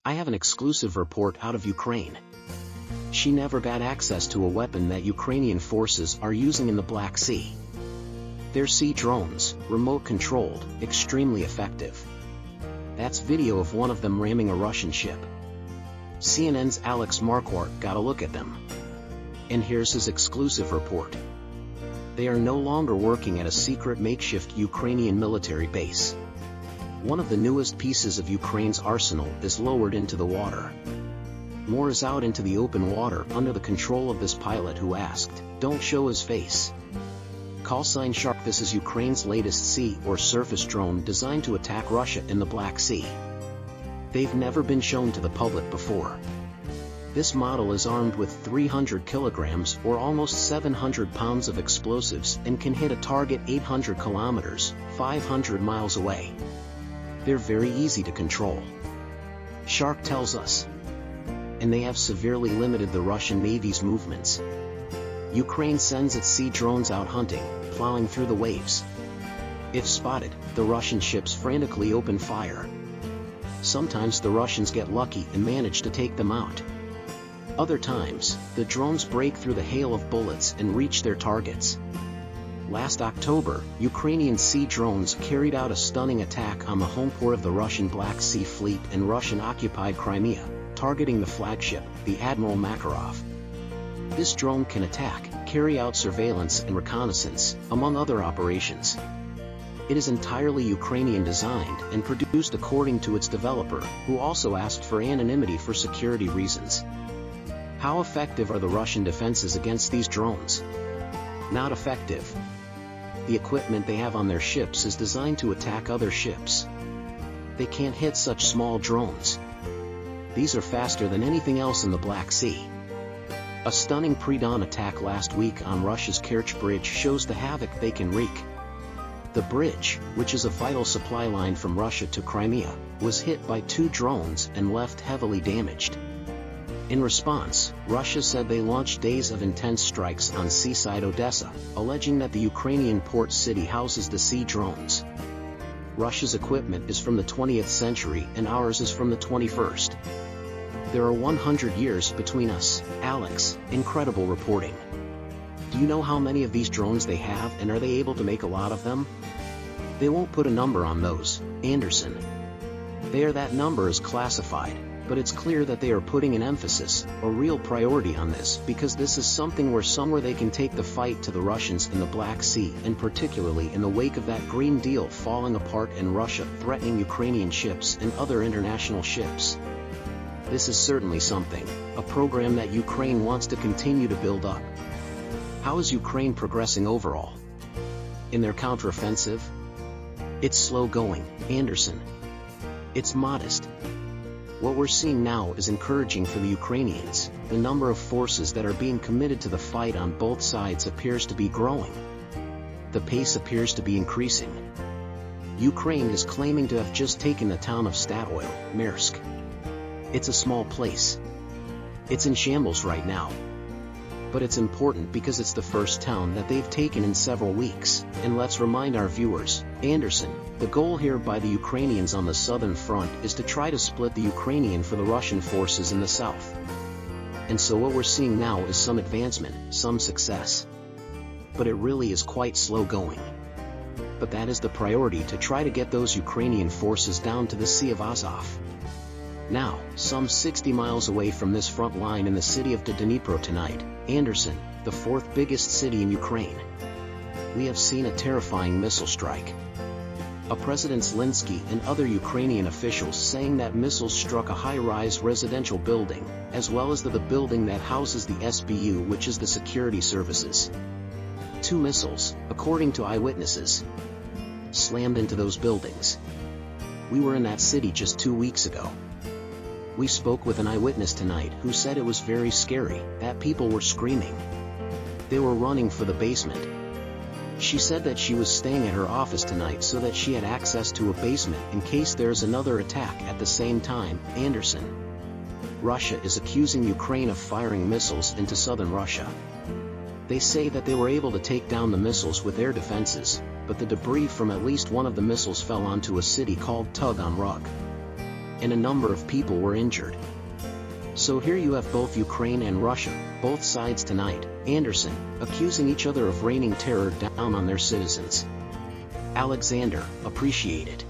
I have an exclusive report out of Ukraine. She never got access to a weapon that Ukrainian forces are using in the Black Sea. They're sea drones, remote-controlled, extremely effective. That's video of one of them ramming a Russian ship. CNN's Alex Marquardt got a look at them. And here's his exclusive report. They are no longer working at a secret makeshift Ukrainian military base. One of the newest pieces of Ukraine's arsenal is lowered into the water. More is out into the open water under the control of this pilot who asked, "Don't show his face." Callsign Shark. This is Ukraine's latest sea or surface drone designed to attack Russia in the Black Sea. They've never been shown to the public before. This model is armed with 300 kilograms or almost 700 pounds of explosives and can hit a target 800 kilometers, 500 miles away. They're very easy to control. Shark tells us. And they have severely limited the Russian Navy's movements. Ukraine sends its sea drones out hunting, plowing through the waves. If spotted, the Russian ships frantically open fire. Sometimes the Russians get lucky and manage to take them out. Other times, the drones break through the hail of bullets and reach their targets. Last October, Ukrainian sea drones carried out a stunning attack on the home port of the Russian Black Sea Fleet in Russian-occupied Crimea, targeting the flagship, the Admiral Makarov. This drone can attack, carry out surveillance and reconnaissance, among other operations. It is entirely Ukrainian designed and produced according to its developer, who also asked for anonymity for security reasons. How effective are the Russian defenses against these drones? Not effective. The equipment they have on their ships is designed to attack other ships. They can't hit such small drones. These are faster than anything else in the Black Sea. A stunning pre-dawn attack last week on Russia's Kerch Bridge shows the havoc they can wreak. The bridge, which is a vital supply line from Russia to Crimea, was hit by 2 drones and left heavily damaged. In response, Russia said they launched days of intense strikes on seaside Odessa, alleging that the Ukrainian port city houses the sea drones. Russia's equipment is from the 20th century and ours is from the 21st. There are 100 years between us, Alex. Incredible reporting. Do you know how many of these drones they have, and are they able to make a lot of them? They won't put a number on those, Anderson. That number is classified, but it's clear that they are putting an emphasis, a real priority on this, because this is something where somewhere they can take the fight to the Russians in the Black Sea, and particularly in the wake of that Green Deal falling apart and Russia threatening Ukrainian ships and other international ships. This is certainly something, a program that Ukraine wants to continue to build up. How is Ukraine progressing overall? In their counteroffensive? It's slow going, Anderson. It's modest. What we're seeing now is encouraging for the Ukrainians. The number of forces that are being committed to the fight on both sides appears to be growing. The pace appears to be increasing. Ukraine is claiming to have just taken the town of Statoil, Maersk. It's a small place. It's in shambles right now. But it's important because it's the first town that they've taken in several weeks, and let's remind our viewers, Anderson, the goal here by the Ukrainians on the southern front is to try to split the Ukrainian for the Russian forces in the south. And so what we're seeing now is some advancement, some success. But it really is quite slow going. But that is the priority, to try to get those Ukrainian forces down to the Sea of Azov. Now, some 60 miles away from this front line in the city of Dnipro tonight, Anderson, the 4th biggest city in Ukraine, we have seen a terrifying missile strike. A President Zelensky and other Ukrainian officials saying that missiles struck a high-rise residential building, as well as the building that houses the SBU, which is the security services. 2 missiles, according to eyewitnesses, slammed into those buildings. We were in that city just 2 weeks ago. We spoke with an eyewitness tonight who said it was very scary, that people were screaming. They were running for the basement. She said that she was staying at her office tonight so that she had access to a basement in case there's another attack at the same time, Anderson. Russia is accusing Ukraine of firing missiles into southern Russia. They say that they were able to take down the missiles with air defenses, but the debris from at least one of the missiles fell onto a city called Tug on Rug. and a number of people were injured. So here you have both Ukraine and Russia, both sides tonight, Anderson, accusing each other of raining terror down on their citizens. Alexander, appreciate it.